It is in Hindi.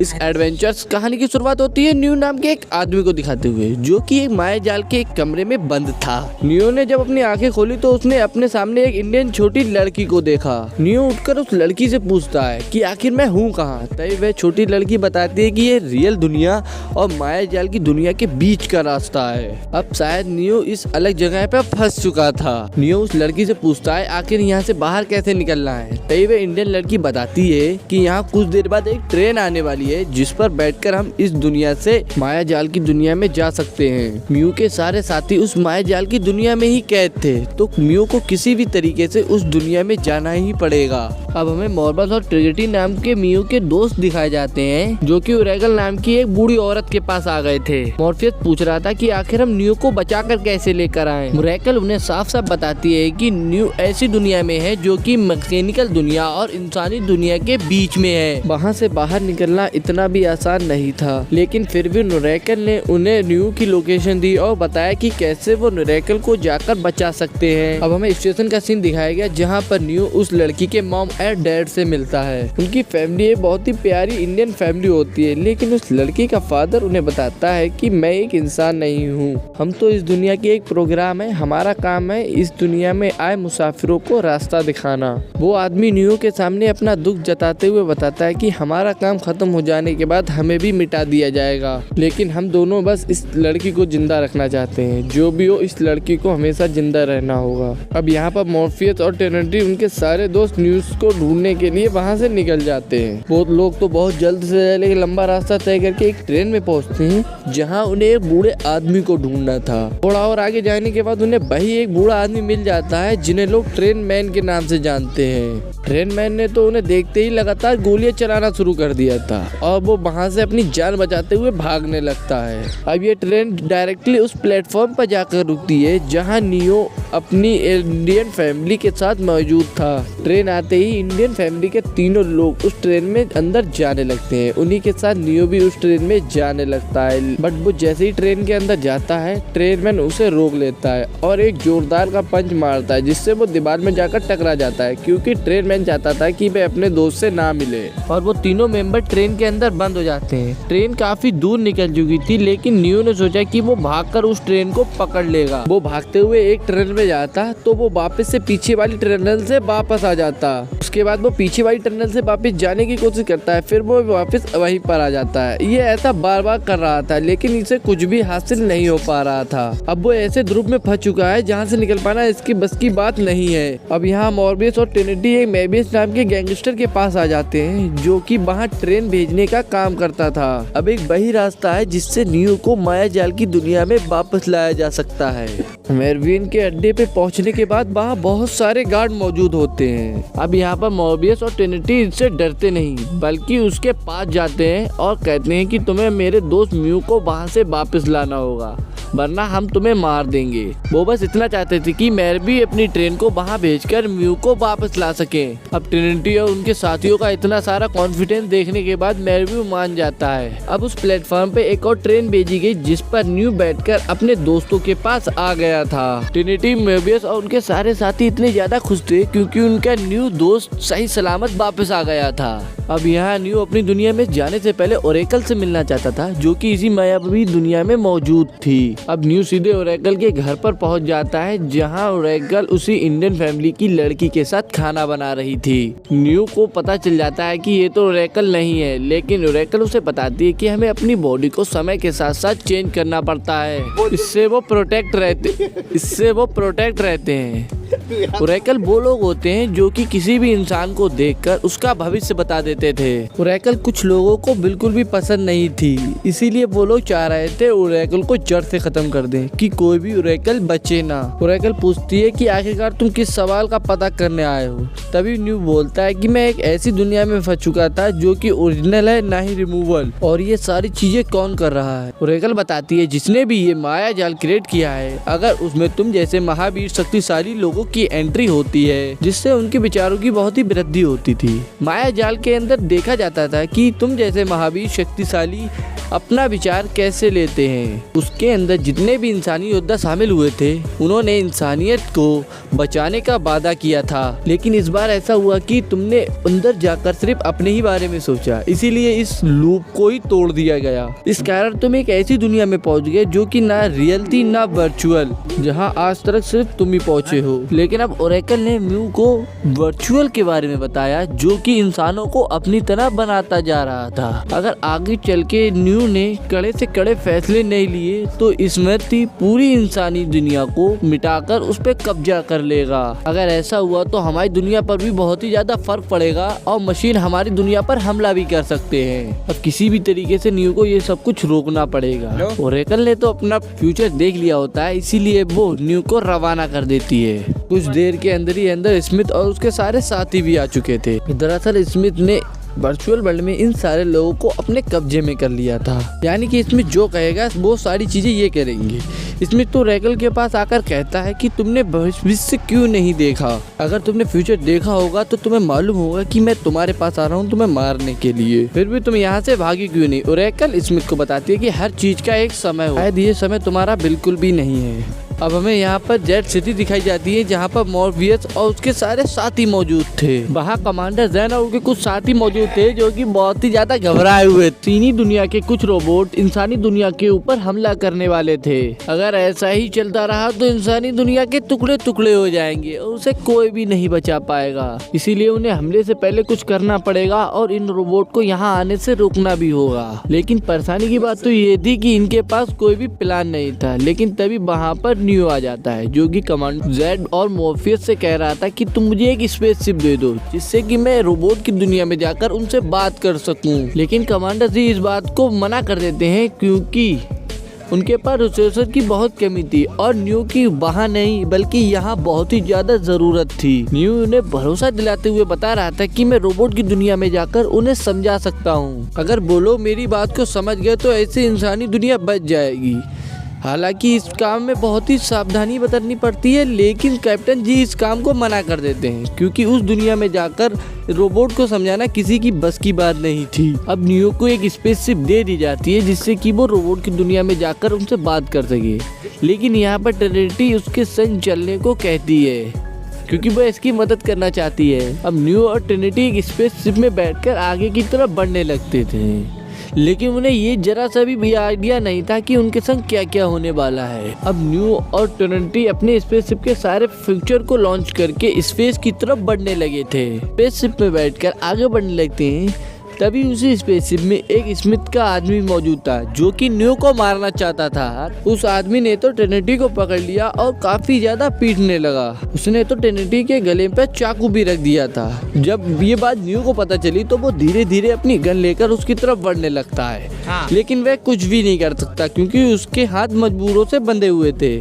इस एडवेंचर्स कहानी की शुरुआत होती है नियो नाम के एक आदमी को दिखाते हुए, जो कि एक माया जाल के एक कमरे में बंद था। नियो ने जब अपनी आंखें खोली तो उसने अपने सामने एक इंडियन छोटी लड़की को देखा। नियो उठकर उस लड़की से पूछता है कि आखिर मैं हूँ कहाँ। तभी वह छोटी लड़की बताती है कि ये रियल दुनिया और माया जाल की दुनिया के बीच का रास्ता है। अब शायद नियो इस अलग जगह पर फंस चुका था। नियो उस लड़की से पूछता है आखिर यहाँ से बाहर कैसे निकलना है। तभी वह इंडियन लड़की बताती है कि यहाँ कुछ देर बाद एक ट्रेन आने वाली है जिस पर बैठकर हम इस दुनिया से माया जाल की दुनिया में जा सकते हैं। मियो के सारे साथी उस माया जाल की दुनिया में ही कैद थे, तो मियो को किसी भी तरीके से उस दुनिया में जाना ही पड़ेगा। अब हमें मॉर्बस और ट्रिनिटी नाम के मियो के दोस्त दिखाए जाते हैं, जो कि ओरेकल नाम की एक बूढ़ी औरत के पास आ गए थे। मॉर्फियस पूछ रहा था कि आखिर हम नियो को बचाकर कैसे लेकर आए। ओरेकल उन्हें साफ साफ बताती है कि नियो ऐसी दुनिया में है जो कि मैकेनिकल दुनिया और इंसानी दुनिया के बीच में है। वहाँ से बाहर निकलना इतना भी आसान नहीं था, लेकिन फिर भी ओरेकल ने उन्हें नियो की लोकेशन दी और बताया कि कैसे वो ओरेकल को जाकर बचा सकते हैं। अब हमें स्टेशन का सीन दिखाया गया जहाँ पर नियो उस लड़की के मॉम एंड डैड से मिलता है। उनकी फैमिली बहुत ही प्यारी इंडियन फैमिली होती है, लेकिन उस लड़की का फादर उन्हें बताता है कि मैं एक इंसान नहीं हूँ, हम तो इस दुनिया की एक प्रोग्राम है, हमारा काम है इस दुनिया में आए मुसाफिरों को रास्ता दिखाना। वो आदमी नियो के सामने अपना दुख जताते हुए बताता है कि हमारा काम खत्म हो जाने के बाद हमें भी मिटा दिया जाएगा, लेकिन हम दोनों बस इस लड़की को जिंदा रखना चाहते हैं। जो भी हो, इस लड़की को हमेशा जिंदा रहना होगा। अब यहाँ पर मॉर्फियस और ट्रिनिटी उनके सारे दोस्त न्यूज़ को ढूंढने के लिए वहाँ से निकल जाते हैं। बहुत लोग तो बहुत जल्द से एक लंबा रास्ता तय करके एक ट्रेन में पहुँचते हैं जहाँ उन्हें एक बूढ़े आदमी को ढूंढना था। थोड़ा और आगे जाने के बाद उन्हें वही एक बूढ़ा आदमी मिल जाता है जिन्हें लोग ट्रेन मैन के नाम से जानते हैं। ट्रेन मैन ने तो उन्हें देखते ही लगातार गोलियां चलाना शुरू कर दिया था और वो वहां से अपनी जान बचाते हुए भागने लगता है। अब ये ट्रेन डायरेक्टली उस प्लेटफॉर्म पर जाकर रुकती है जहां नियो अपनी इंडियन फैमिली के साथ मौजूद था। ट्रेन आते ही इंडियन फैमिली के तीनों लोग उस ट्रेन में अंदर जाने लगते हैं। उन्हीं के साथ नियो भी उस ट्रेन में जाने लगता है, बट वो जैसे ही ट्रेन के अंदर जाता है ट्रेन मैन उसे रोक लेता है और एक जोरदार का पंच मारता है जिससे वो दीवार में जाकर टकरा जाता है, क्योंकि ट्रेन मैन चाहता था कि वे अपने दोस्त से ना मिले। और वो तीनों मेंबर ट्रेन के अंदर बंद हो जाते हैं। ट्रेन काफी दूर निकल चुकी थी, लेकिन नियो ने सोचा कि वो भागकर उस ट्रेन को पकड़ लेगा। वो भागते हुए एक टनल में जाता तो वो वापस से पीछे वाली टनल से वापस आ जाता। उसके बाद वो पीछे वाली टनल से वापस जाने की कोशिश करता है, फिर वो वापस वहीं पर आ जाता है। ये ऐसा बार बार कर रहा था, लेकिन इसे कुछ भी हासिल नहीं हो पा रहा था। अब वो ऐसे ध्रुव में फंस चुका है जहाँ से निकल पाना इसकी बस की बात नहीं है। अब यहाँ मॉर्बियस और ट्रिनिटी एक मेबियस नाम के गैंगस्टर के पास आ जाते हैं, जो कि वहाँ ट्रेन भेजने का काम करता था। अब एक वही रास्ता है जिससे नियो को माया जाल की दुनिया में वापस लाया जा सकता है। मेरविन के अड्डे पे पहुंचने के बाद वहाँ बहुत सारे गार्ड मौजूद होते हैं। अब यहाँ पर मॉर्बियस और ट्रिनिटी इससे डरते नहीं, बल्कि उसके पास जाते हैं और कहते हैं कि तुम्हें मेरे दोस्त मियो को वहाँ से वापस लाना होगा, वरना हम तुम्हें मार देंगे। वो बस इतना चाहते थे कि मेर भी अपनी ट्रेन को वहाँ भेजकर मियो को वापस ला सके। अब ट्रिनिटी और उनके साथियों का इतना सारा कॉन्फिडेंस देखने के बाद मेर भी मान जाता है। अब उस प्लेटफॉर्म पे एक और ट्रेन भेजी गई जिस पर न्यू बैठकर अपने दोस्तों के पास आ गया था। ट्रिनिटी, मेबियस और उनके सारे साथी इतने ज्यादा खुश थे क्योंकि उनका न्यू दोस्त सही सलामत वापस आ गया था। अब यहाँ न्यू अपनी दुनिया में जाने से पहले ओरेकल से मिलना चाहता था, जो कि इसी मायावी दुनिया में मौजूद थी। अब न्यू सीधे ओरेकल के घर पर पहुंच जाता है जहां ओरेकल उसी इंडियन फैमिली की लड़की के साथ खाना बना रही थी। न्यू को पता चल जाता है कि ये तो ओरेकल नहीं है, लेकिन ओरेकल उसे बताती है कि हमें अपनी बॉडी को समय के साथ साथ चेंज करना पड़ता है, इससे वो प्रोटेक्ट रहते हैं। ओरेकल वो लोग होते हैं जो कि किसी भी इंसान को देखकर उसका भविष्य बता देते थे। ओरेकल कुछ लोगों को बिल्कुल भी पसंद नहीं थी, इसीलिए वो लोग चाह रहे थे ओरेकल को जड़ से खत्म कर दें कि कोई भी ओरेकल बचे ना। ओरेकल पूछती है कि आखिरकार तुम किस सवाल का पता करने आए हो। तभी न्यू बोलता है कि मैं एक ऐसी दुनिया में फंस चुका था जो कि ओरिजिनल है, ना ही रिमूवल, और ये सारी चीजें कौन कर रहा है। ओरेकल बताती है जिसने भी ये माया जाल क्रिएट किया है, अगर उसमें तुम जैसे महावीर शक्तिशाली लोगों की एंट्री होती है, जिससे उनके विचारों की बहुत ही वृद्धि होती थी। माया जाल के अंदर देखा जाता था कि तुम जैसे महावीर शक्तिशाली अपना विचार कैसे लेते हैं। उसके अंदर जितने भी इंसानी योद्धा शामिल हुए थे उन्होंने इंसानियत को बचाने का वादा किया था, लेकिन इस बार ऐसा हुआ कि तुमने अंदर जाकर सिर्फ अपने ही बारे में सोचा, इसीलिए इस लूप को ही तोड़ दिया गया। इस कारण तुम एक ऐसी दुनिया में पहुंच गए जो कि ना रियल थी ना वर्चुअल, जहां आज तक सिर्फ तुम ही पहुंचे हो। लेकिन अब ओरेकल ने म्यू को वर्चुअल के बारे में बताया जो कि इंसानों को अपनी तरह बनाता जा रहा था। अगर आगे चल के न्यू ने कड़े से कड़े फैसले नहीं लिए तो स्मृति पूरी इंसानी दुनिया को मिटाकर उस पर कब्जा कर लेगा। अगर ऐसा हुआ तो हमारी दुनिया पर भी बहुत ही ज्यादा फर्क पड़ेगा और मशीन हमारी दुनिया पर हमला भी कर सकते हैं। अब किसी भी तरीके से न्यू को ये सब कुछ रोकना पड़ेगा। ओरेकल ने तो अपना फ्यूचर देख लिया होता है, इसीलिए वो न्यू को रवाना कर देती है। कुछ देर के अंदर ही अंदर स्मिथ और उसके सारे साथी भी आ चुके थे। दरअसल स्मिथ ने वर्चुअल वर्ल्ड में इन सारे लोगों को अपने कब्जे में कर लिया था, यानी कि स्मिथ जो कहेगा वो सारी चीजें ये करेंगे। स्मिथ तो ओरेकल के पास आकर कहता है कि तुमने भविष्य क्यों नहीं देखा। अगर तुमने फ्यूचर देखा होगा तो तुम्हें मालूम होगा कि मैं तुम्हारे पास आ रहा हूँ तुम्हें मारने के लिए, फिर भी तुम यहाँ से भागी क्यों नहीं। ओरेकल स्मिथ को बताती है कि हर चीज का एक समय हो, शायद ये समय तुम्हारा बिल्कुल भी नहीं है। अब हमें यहाँ पर जेड सिटी दिखाई जाती है जहाँ पर मॉर्फियस और उसके सारे साथी मौजूद थे। वहाँ कमांडर जैन और उनके कुछ साथी मौजूद थे जो कि बहुत ही ज्यादा घबराए हुए। चीनी दुनिया के कुछ रोबोट इंसानी दुनिया के ऊपर हमला करने वाले थे। अगर ऐसा ही चलता रहा तो इंसानी दुनिया के टुकड़े टुकड़े हो जाएंगे और उसे कोई भी नहीं बचा पाएगा। इसीलिए उन्हें हमले से पहले कुछ करना पड़ेगा और इन रोबोट को यहाँ आने से रोकना भी होगा। लेकिन परेशानी की बात तो ये थी कि इनके पास कोई भी प्लान नहीं था। लेकिन तभी वहाँ पर न्यू आ जाता है जो कि कमांडर जेड और मॉर्फियस से कह रहा था कि तुम मुझे एक स्पेसशिप दे दो जिससे कि मैं रोबोट की दुनिया में जाकर उनसे बात कर सकूं। लेकिन कमांडर जी इस बात को मना कर देते हैं क्योंकि उनके पास रिसोर्सेज की बहुत कमी थी और न्यू की वहाँ नहीं बल्कि यहाँ बहुत ही ज्यादा जरूरत थी। न्यू उन्हें भरोसा दिलाते हुए बता रहा था कि मैं रोबोट की दुनिया में जाकर उन्हें समझा सकता हूँ। अगर बोलो मेरी बात को समझ गए तो ऐसे इंसानी दुनिया बच जाएगी। हालांकि इस काम में बहुत ही सावधानी बरतनी पड़ती है, लेकिन कैप्टन जी इस काम को मना कर देते हैं क्योंकि उस दुनिया में जाकर रोबोट को समझाना किसी की बस की बात नहीं थी। अब न्यू को एक स्पेसशिप दे दी जाती है जिससे कि वो रोबोट की दुनिया में जाकर उनसे बात कर सके। लेकिन यहाँ पर ट्रिनिटी उसके संग चलने को कहती है क्योंकि वह इसकी मदद करना चाहती है। अब न्यू और ट्रिनिटी एक स्पेसशिप में बैठकर आगे की तरफ बढ़ने लगते थे, लेकिन उन्हें ये जरा सा भी आइडिया नहीं था कि उनके संग क्या क्या होने वाला है। अब न्यू और ट्रिनिटी अपने स्पेसशिप के सारे फीचर को लॉन्च करके स्पेस की तरफ बढ़ने लगे थे। स्पेसशिप में बैठकर आगे बढ़ने लगते हैं, तभी उसी स्पेसशिप में एक स्मिथ का आदमी मौजूद था जो कि न्यू को मारना चाहता था। उस आदमी ने तो ट्रिनिटी को पकड़ लिया और काफी ज्यादा पीटने लगा। उसने तो ट्रिनिटी के गले पे चाकू भी रख दिया था। जब ये बात न्यू को पता चली तो वो धीरे धीरे अपनी गन लेकर उसकी तरफ बढ़ने लगता है। लेकिन वह कुछ भी नहीं कर सकता क्योंकि उसके हाथ मजबूरों से बंधे हुए थे।